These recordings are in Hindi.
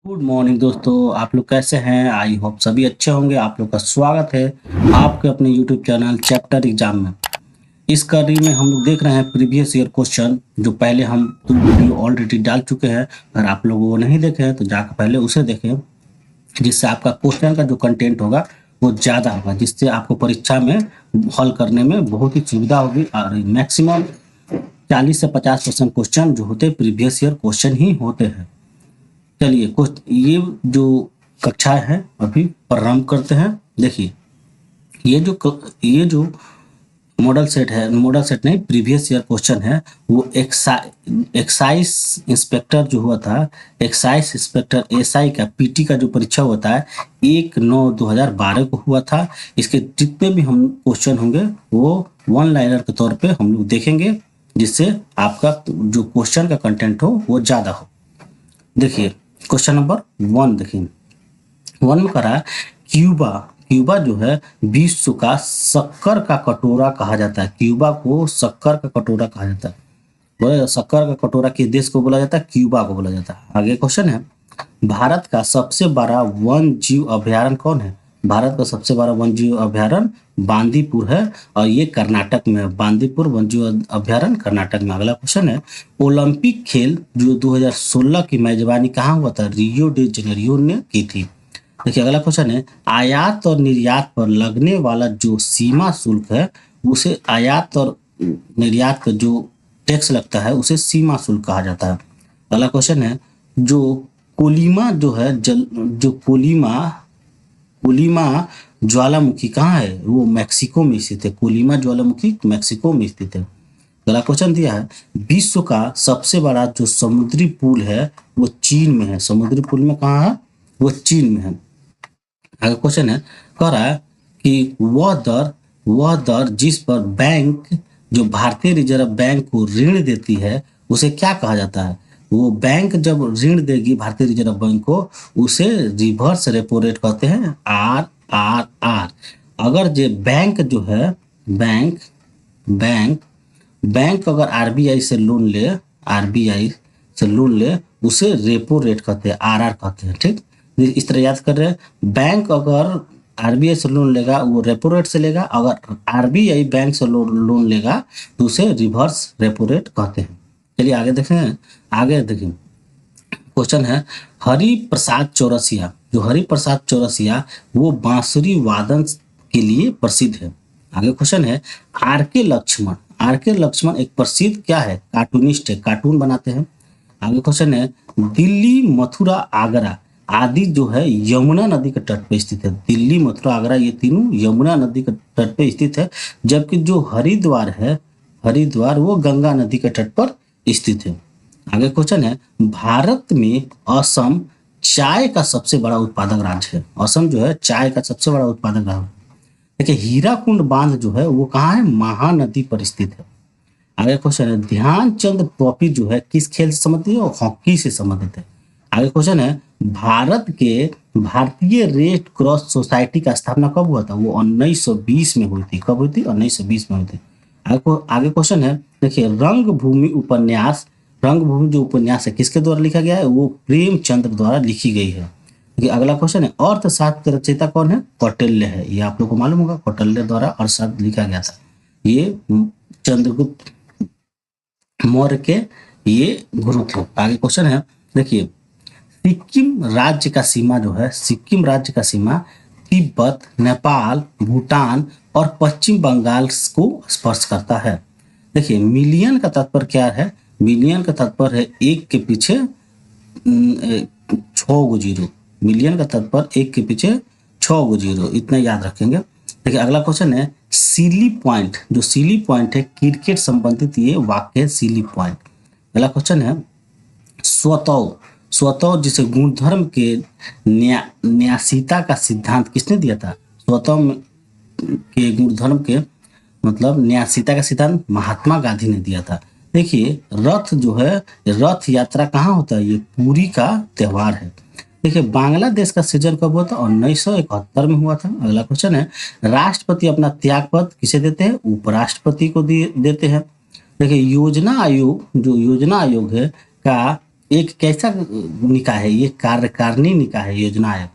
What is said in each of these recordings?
गुड मॉर्निंग दोस्तों। आप लोग कैसे हैं? आई होप सभी अच्छे होंगे। आप लोग का स्वागत है आपके अपने यूट्यूब चैनल चैप्टर एग्जाम में। इस कड़ी में हम लोग देख रहे हैं प्रीवियस ईयर क्वेश्चन, जो पहले हम 2 वीडियो ऑलरेडी डाल चुके हैं। अगर आप लोग वो नहीं देखे हैं तो जाकर पहले उसे देखें, जिससे आपका क्वेश्चन का जो कंटेंट होगा वो ज़्यादा होगा, जिससे आपको परीक्षा में हल करने में बहुत ही सुविधा होगी। और मैक्सिमम 40 से 50% क्वेश्चन जो होते हैं प्रीवियस ईयर क्वेश्चन ही होते हैं। चलिए कुछ ये जो कक्षा है अभी प्रारंभ करते हैं। देखिए ये जो मॉडल सेट है, मॉडल सेट नहीं, प्रीवियस ईयर क्वेश्चन है। वो एक्साइज इंस्पेक्टर जो हुआ था, एक्साइज इंस्पेक्टर एसआई का पीटी का जो परीक्षा होता है 1/9/2012 को हुआ था। इसके जितने भी हम क्वेश्चन होंगे वो वन लाइनर के तौर पे हम लोग देखेंगे, जिससे आपका जो क्वेश्चन का कंटेंट हो वो ज़्यादा हो। देखिए क्वेश्चन नंबर 1 देखिए। 1 में करा क्यूबा। क्यूबा जो है विश्व का शक्कर का कटोरा कहा जाता है। क्यूबा को शक्कर का कटोरा कहा जाता है। बोले शक्कर का कटोरा किस देश को बोला जाता है? क्यूबा को बोला जाता है। आगे क्वेश्चन है, भारत का सबसे बड़ा वन जीव अभ्यारण्य कौन है? भारत का सबसे बड़ा वन जीव अभ्यारण्य बांदीपुर है, और ये कर्नाटक में है। बांदीपुर वन जीव अभ्यारण्य कर्नाटक में। अगला क्वेश्चन है, ओलंपिक खेल जो 2016 की मेजबानी कहाँ हुआ था? रियो डी जेनेरियो ने की थी। देखिए अगला क्वेश्चन है, आयात और निर्यात पर लगने वाला जो सीमा शुल्क है उसे आयात और निर्यात पर जो टैक्स लगता है उसे सीमा शुल्क कहा जाता है। अगला क्वेश्चन है, जो कोलिमा जो है जो कोलिमा ज्वालामुखी कहाँ है? वो मैक्सिको में स्थित है। कोलिमा ज्वालामुखी मैक्सिको में स्थित है। अगला क्वेश्चन दिया है, विश्व का सबसे बड़ा जो समुद्री पुल है वो चीन में है। समुद्री पुल में कहाँ है? वो चीन में है। अगला क्वेश्चन है, कह रहा है कि वह दर जिस पर बैंक जो भारतीय रिजर्व बैंक को ऋण देती है उसे क्या कहा जाता है? वो बैंक जब ऋण देगी भारतीय रिजर्व बैंक को उसे रिवर्स रेपो रेट कहते हैं, RRR। अगर जो बैंक जो है बैंक बैंक बैंक अगर आरबीआई से लोन ले, आरबीआई से लोन ले उसे रेपो रेट कहते हैं, RR कहते हैं। ठीक, इस तरह याद कर रहे हैं। बैंक अगर आरबीआई से लोन लेगा वो रेपो रेट से लेगा, अगर आरबीआई बैंक से लोन लेगा तो उसे रिवर्स रेपो रेट कहते हैं। चलिए आगे देखें। आगे देखिए क्वेश्चन है, हरि प्रसाद चौरसिया। जो हरि प्रसाद चौरसिया वो बांसुरी वादन के लिए प्रसिद्ध है। आगे क्वेश्चन है, आर के लक्ष्मण। आर के लक्ष्मण एक प्रसिद्ध क्या है? कार्टूनिस्ट है, कार्टून बनाते हैं। आगे क्वेश्चन है, दिल्ली मथुरा आगरा आदि जो है यमुना नदी के तट पे स्थित है। दिल्ली मथुरा आगरा ये तीनों यमुना नदी के तट पे स्थित है, जबकि जो हरिद्वार है, हरिद्वार वो गंगा नदी के तट पर स्थित है। आगे क्वेश्चन है, भारत में असम चाय का सबसे बड़ा उत्पादक राज्य है। असम जो है चाय का सबसे बड़ा उत्पादक राज्य। देखिए हीराकुंड बांध जो है वो कहाँ है? महानदी पर स्थित है। आगे क्वेश्चन है, ध्यानचंद ट्रॉफी जो है किस खेल से संबंधित है? और हॉकी से संबंधित है। आगे क्वेश्चन है, भारत के भारतीय रेड क्रॉस सोसाइटी का स्थापना कब हुआ था? वो 1920 में हुई थी। कब हुई थी? 1920 में हुई थी। आगे क्वेश्चन है, देखिए रंगभूमि उपन्यास। रंगभूमि जो उपन्यास है किसके द्वारा लिखा गया है? वो प्रेमचंद्र द्वारा लिखी गई है। देखिए अगला क्वेश्चन है, अर्थशास्त्र के रचयिता कौन है? कौटिल्य है। ये आप लोग को मालूम होगा, कौटिल्य द्वारा अर्थशास्त्र लिखा गया था। ये चंद्रगुप्त मौर्य के ये गुरु थे। आगे क्वेश्चन है, देखिए सिक्किम राज्य का सीमा जो है, सिक्किम राज्य का सीमा तिब्बत, नेपाल, भूटान और पश्चिम बंगाल को स्पर्श करता है। देखिए मिलियन का तात्पर्य क्या है? मिलियन का तात्पर्य है एक के पीछे 6 गो जीरो। मिलियन का तात्पर्य एक के पीछे 6 गो जीरो, इतना याद रखेंगे। देखिए अगला क्वेश्चन है, सीली पॉइंट। जो सीली पॉइंट है क्रिकेट संबंधित ये वाक्य है, सीली पॉइंट। अगला क्वेश्चन है, स्वतः। स्वतः जिसे गुणधर्म के न्यासीता का सिद्धांत किसने दिया था? स्वतः के गुणधर्म के मतलब न्यासीता का सिद्धांत महात्मा गांधी ने दिया था। देखिए रथ जो है, रथ यात्रा कहाँ होता है? ये पुरी का त्योहार है। देखिए बांग्लादेश का सृजन कब हुआ था? 1971 में हुआ था। अगला क्वेश्चन है, राष्ट्रपति अपना त्यागपत्र किसे देते हैं? उपराष्ट्रपति को देते हैं। देखिए योजना आयोग, जो योजना आयोग है का एक कैसा निकाय है, ये कार्यकारिणी निकाय है, योजना है।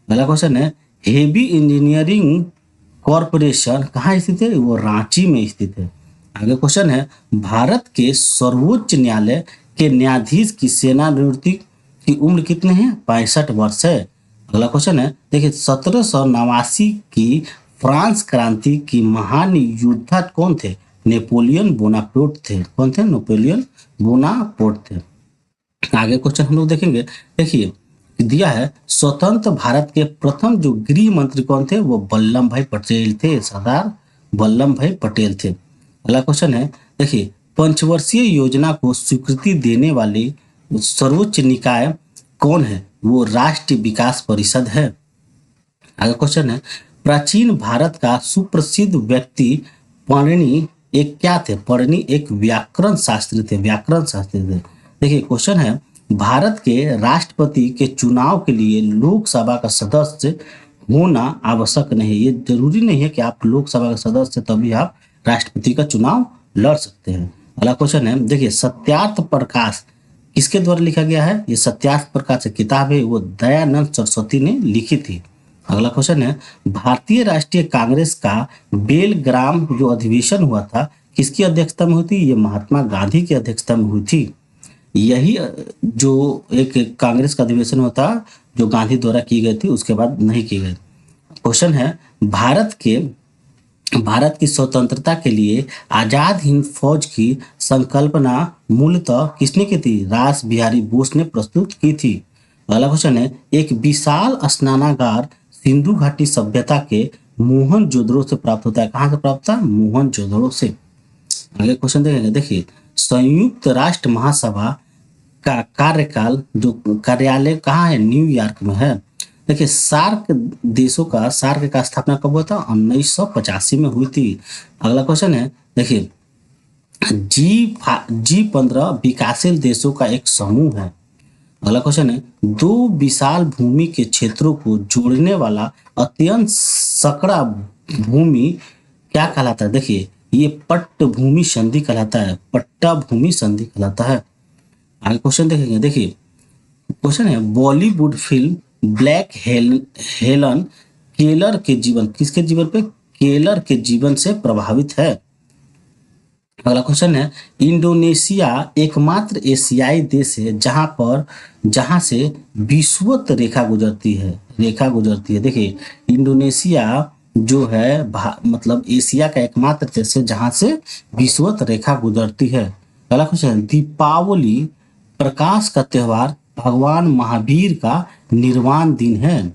अगला क्वेश्चन है हेवी इंजीनियरिंग कॉरपोरेशन कहाँ स्थित है, वो रांची में स्थित है। आगे क्वेश्चन है भारत के सर्वोच्च न्यायालय के न्यायाधीश की सेवानिवृत्ति की उम्र कितनी है, 65 वर्ष है। अगला क्वेश्चन है देखिए 1789 की फ्रांस क्रांति की महान योद्धा कौन थे, नेपोलियन बोनापार्ट थे। कौन थे, नेपोलियन बोनापार्ट थे। आगे क्वेश्चन हम लोग देखेंगे, देखिए दिया है स्वतंत्र भारत के प्रथम जो गृह मंत्री कौन थे, वो वल्लभ भाई पटेल थे, सरदार वल्लभ भाई पटेल थे। अगला क्वेश्चन है देखिए पंचवर्षीय योजना को स्वीकृति देने वाली सर्वोच्च निकाय कौन है, वो राष्ट्रीय विकास परिषद है। आगे क्वेश्चन है प्राचीन भारत का सुप्रसिद्ध व्यक्ति पणिनि एक क्या थे, पणिनि एक व्याकरण शास्त्री थे, व्याकरण शास्त्री थे। देखिए क्वेश्चन है भारत के राष्ट्रपति के चुनाव के लिए लोकसभा का सदस्य होना आवश्यक नहीं है, ये जरूरी नहीं है कि आप लोकसभा का सदस्य तभी आप राष्ट्रपति का चुनाव लड़ सकते हैं। अगला क्वेश्चन है देखिए सत्यार्थ प्रकाश किसके द्वारा लिखा गया है, ये सत्यार्थ प्रकाश किताब है, वो दयानंद सरस्वती ने लिखी थी। अगला क्वेश्चन है भारतीय राष्ट्रीय कांग्रेस का बेलग्राम जो अधिवेशन हुआ था किसकी अध्यक्षता में हुई थी, ये महात्मा गांधी की अध्यक्षता में हुई थी। यही जो एक कांग्रेस का अधिवेशन हुआ था जो गांधी द्वारा की गई थी, उसके बाद नहीं की गई। क्वेश्चन है भारत की स्वतंत्रता के लिए आजाद हिंद फौज की संकल्पना मूलतः किसने की थी, रास बिहारी बोस ने प्रस्तुत की थी। अगला क्वेश्चन है एक विशाल स्नानागार सिंधु घाटी सभ्यता के मोहनजोदड़ो से प्राप्त होता है, कहाँ से प्राप्त था, मोहनजोदड़ो से। आगे क्वेश्चन देखेंगे, देखिए संयुक्त राष्ट्र महासभा का कार्यकाल जो कार्यालय कहाँ है, न्यूयॉर्क में है। देखिए सार्क देशों का सार्क का स्थापना कब हुआ था, 1985 में हुई थी। अगला क्वेश्चन है देखिए G15 विकासशील देशों का एक समूह है। अगला क्वेश्चन है दो विशाल भूमि के क्षेत्रों को जोड़ने वाला अत्यंत सकड़ा भूमि क्या कहलाता है, देखिए ये पट्टभूमि संधि कहलाता है, पट्टा भूमि संधि कहलाता है। आगे क्वेश्चन देखेंगे, देखिए क्वेश्चन है Bollywood film black Helen Keller के जीवन किसके जीवन पे, केलर के जीवन से प्रभावित है। अगला क्वेश्चन है इंडोनेशिया एकमात्र एशियाई देश है जहां से विषुवत रेखा गुजरती है। देखिए इंडोनेशिया जो है मतलब एशिया का एकमात्र देश है जहां से विषुवत रेखा गुजरती है। अगला क्वेश्चन दीपावली प्रकाश का त्योहार भगवान महावीर का निर्वाण दिन है।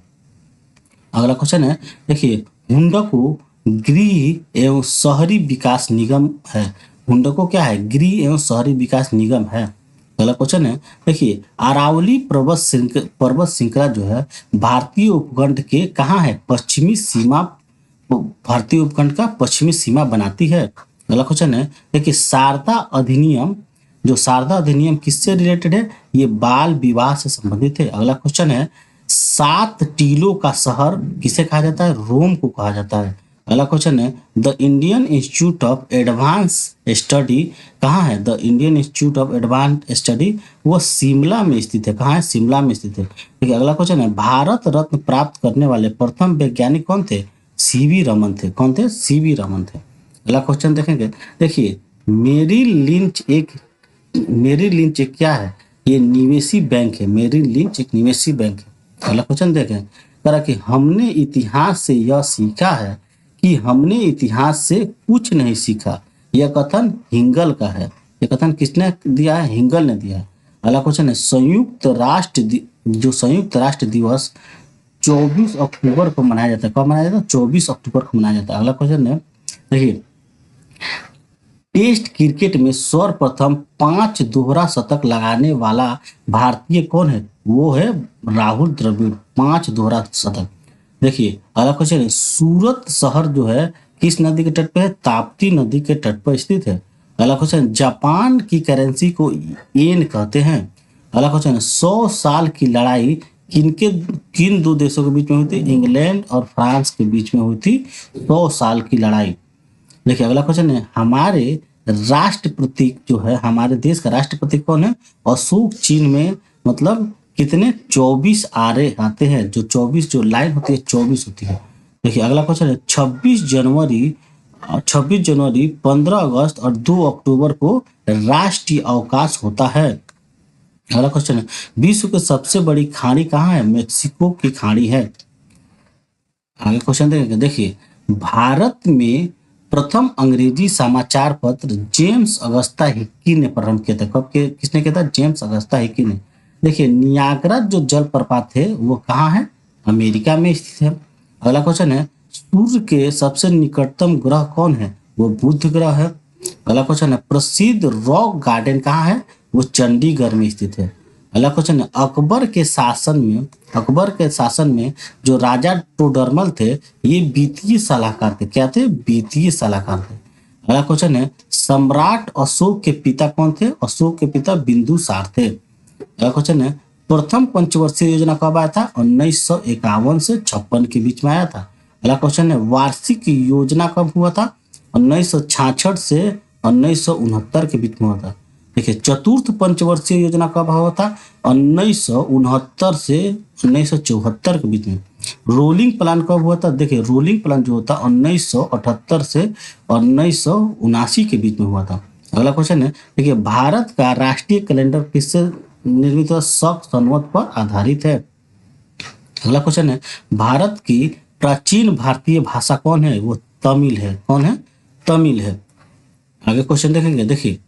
अगला क्वेश्चन है देखिए हुंडको गृह एवं शहरी विकास निगम है, हुंडको क्या है, गृह एवं शहरी विकास निगम है। अगला क्वेश्चन है देखिए अरावली पर्वत श्रृंखला जो है भारतीय उपखंड के कहाँ है, पश्चिमी सीमा, भारतीय उपखंड का पश्चिमी सीमा बनाती है। अगला क्वेश्चन है देखिए शारदा अधिनियम किससे रिलेटेड है, ये बाल विवाह से संबंधित है। अगला क्वेश्चन है 7 टीलों का शहर किसे कहा जाता है, रोम को कहा जाता है। अगला क्वेश्चन है the Indian institute of advance study कहाँ है, the Indian institute of advance study वो शिमला में स्थित है, कहाँ है, शिमला में स्थित है। देखिए अगला क्वेश्चन है भारत रत्न प्राप्त करने वाले प्रथम वैज्ञानिक कौन थे, सीवी रमन थे। कौन थे, सीवी रमन थे। अगला क्वेश्चन देखेंगे, देखिए मेरी लिंच एक क्या है, ये निवेशी बैंक है, मेरी लिंच एक निवेशी बैंक है। अगला क्वेश्चन देखें करा कि हमने इतिहास से यह सीखा है कि हमने इतिहास से कुछ नहीं सीखा, यह कथन हिंगल का है। यह कथन किसने दिया है, हिंगल ने दिया है। अगला क्वेश्चन है संयुक्त राष्ट्र दिवस 24 अक्टूबर को मनाया जाता है, कब मनाया जाता है, 24 अक्टूबर को मनाया जाता है। अगला क्वेश्चन है देखिए टेस्ट क्रिकेट में सर्वप्रथम 5 दोहरा शतक लगाने वाला भारतीय कौन है, वो है राहुल द्रविड़, 5 दोहरा शतक। देखिए अगला क्वेश्चन है सूरत शहर जो है किस नदी के तट पे है, ताप्ती नदी के तट पर स्थित है। अगला क्वेश्चन जापान की करेंसी को येन कहते हैं। अगला क्वेश्चन है 100 साल की लड़ाई किन दो देशों के बीच में हुई थी, इंग्लैंड और फ्रांस के बीच में हुई थी 100 साल की लड़ाई। देखिए अगला क्वेश्चन है हमारे राष्ट्र प्रतीक जो है, हमारे देश का राष्ट्र प्रतीक कौन है? अशोक। चीन में मतलब कितने 24 आरे आते हैं, जो 24 जो लाइन होती है 24 होती है। देखिए अगला क्वेश्चन है 26 जनवरी 15 अगस्त और 2 अक्टूबर को राष्ट्रीय अवकाश होता है। अगला क्वेश्चन है विश्व की सबसे बड़ी खाड़ी कहाँ है? मेक्सिको की खाड़ी है। आगे क्वेश्चन देखेंगे। देखिए भारत में प्रथम अंग्रेजी समाचार पत्र जेम्स अगस्ता हिक्की ने प्रारंभ किया था। कब के किसने किया था? जेम्स अगस्ता हिक्की ने। देखिए नियाग्रा जो जलप्रपात है वो कहाँ है? अमेरिका में स्थित है। अगला क्वेश्चन है सूर्य के सबसे निकटतम ग्रह कौन है? वो बुध ग्रह है। अगला क्वेश्चन है प्रसिद्ध रॉक गार्डन कहाँ है? वो चंडीगढ़ में स्थित है। अगला क्वेश्चन है अकबर के शासन में जो राजा टोडरमल थे ये वित्तीय सलाहकार थे। क्या थे? वित्तीय सलाहकार थे। अगला क्वेश्चन है सम्राट अशोक के पिता कौन थे? अशोक के पिता बिंदुसार थे। अगला क्वेश्चन है प्रथम पंचवर्षीय योजना कब आया था? 1951 से 56 के बीच में आया था। अगला क्वेश्चन है वार्षिक योजना कब हुआ था? 1966 से 1969 के बीच में हुआ था। देखिए चतुर्थ पंचवर्षीय योजना कब हुआ था? 1969 से 1974 के बीच में। रोलिंग प्लान कब हुआ था? देखिए रोलिंग प्लान जो होता 1978 से 1979 के बीच में हुआ था। अगला क्वेश्चन है देखिए भारत का राष्ट्रीय कैलेंडर किससे निर्मित है? शक संवत पर आधारित है। अगला क्वेश्चन है भारत की प्राचीन भारतीय भाषा कौन है? वो तमिल है। कौन है? तमिल है। आगे क्वेश्चन देखेंगे। देखिए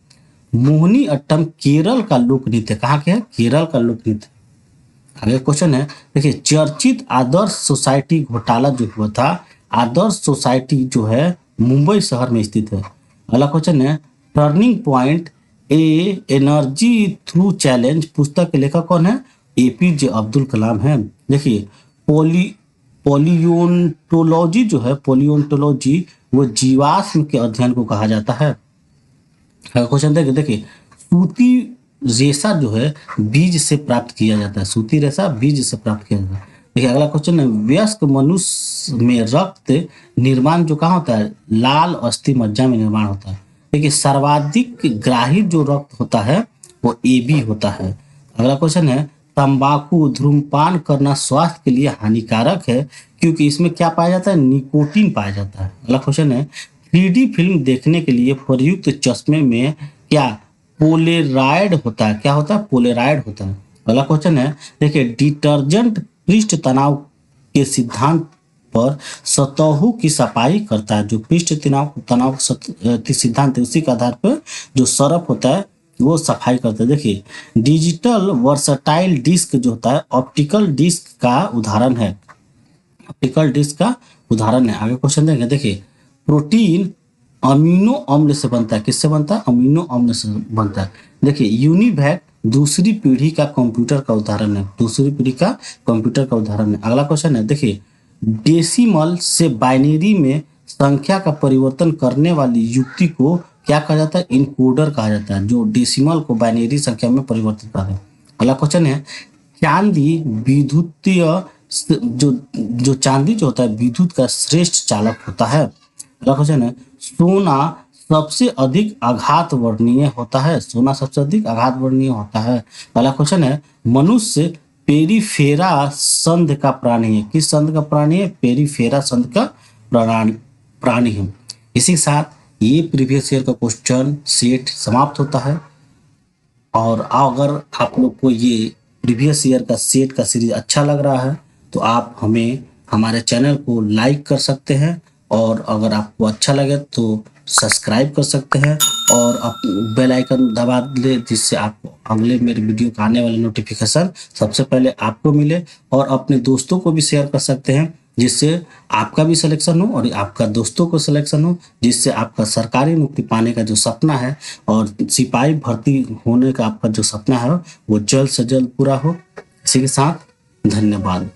मोहिनी अट्टम केरल का लोक नृत्य। कहाँ के है? केरल का लोक नृत्य। आगे क्वेश्चन है देखिए चर्चित आदर्श सोसाइटी घोटाला जो हुआ था, आदर्श सोसाइटी जो है मुंबई शहर में स्थित है। अगला क्वेश्चन है turning point A energy through challenge पुस्तक के लेखक कौन है? एपीजे अब्दुल कलाम है। देखिए पोलियोन्टोलॉजी जो है, पोलियोन्टोलॉजी वो जीवाश्म के अध्ययन को कहा जाता है। क्वेश्चन देखिए सूती रेशा जो है बीज से प्राप्त किया जाता है। सूती रेशा बीज से प्राप्त किया जाता है। देखिए अगला क्वेश्चन है वयस्क मनुष्य में रक्त निर्माण जो कहाँ होता है? लाल अस्थि मज्जा में निर्माण होता है। देखिए सर्वाधिक ग्राही जो रक्त होता है वो AB होता है। अगला क्वेश्चन है तंबाकू धूम्रपान करना स्वास्थ्य के लिए हानिकारक है क्योंकि इसमें क्या पाया जाता है? निकोटीन पाया जाता है। अगला क्वेश्चन है 3D फिल्म देखने के लिए प्रयुक्त चश्मे में क्या पोलेराइड होता है? क्या होता है? पोलेराइड होता है। अगला क्वेश्चन है देखिए डिटर्जेंट पृष्ठ तनाव के सिद्धांत पर सतहों की सफाई करता है। जो पृष्ठ तनाव सिद्धांत है उसी के आधार पर जो सरफ होता है वो सफाई करता है। देखिए डिजिटल वर्सटाइल डिस्क जो होता है ऑप्टिकल डिस्क का उदाहरण है। ऑप्टिकल डिस्क का उदाहरण है। आगे क्वेश्चन देंगे। देखिए प्रोटीन अमीनो अम्ल से बनता है। किससे बनता है? अमीनो अम्ल से बनता है। देखिए यूनिवैक दूसरी पीढ़ी का कंप्यूटर का उदाहरण है। दूसरी पीढ़ी का कंप्यूटर का उदाहरण है। अगला क्वेश्चन है देखिए डेसिमल से बाइनरी में संख्या का परिवर्तन करने वाली युक्ति को क्या कहा जाता है? इनकोडर कहा जाता है, जो डेसिमल को बाइनरी संख्या में परिवर्तित करता है। अगला क्वेश्चन है चांदी विद्युतीय जो चांदी जो होता है विद्युत का श्रेष्ठ चालक होता है। अगला क्वेश्चन है सोना सबसे अधिक आघात वर्णीय होता है। सोना सबसे अधिक आघात वर्णीय होता है। अगला क्वेश्चन है मनुष्य पेरिफेरा संघ का प्राणी है। किस संघ का प्राणी है? पेरिफेरा संघ का प्राणी है। इसी के साथ ये प्रीवियस ईयर का क्वेश्चन सेट समाप्त होता है। और अगर आप लोग को ये प्रीवियस ईयर का सेट का सीरीज अच्छा लग रहा है तो आप हमें हमारे चैनल को लाइक कर सकते हैं, और अगर आपको अच्छा लगे तो सब्सक्राइब कर सकते हैं और आप बेल आइकन दबा ले, जिससे आपको अगले मेरे वीडियो का आने वाले नोटिफिकेशन सबसे पहले आपको मिले। और अपने दोस्तों को भी शेयर कर सकते हैं जिससे आपका भी सिलेक्शन हो और आपका दोस्तों को सिलेक्शन हो, जिससे आपका सरकारी नौकरी पाने का जो सपना है और सिपाही भर्ती होने का आपका जो सपना है वो जल्द से जल्द पूरा हो। इसी के साथ धन्यवाद।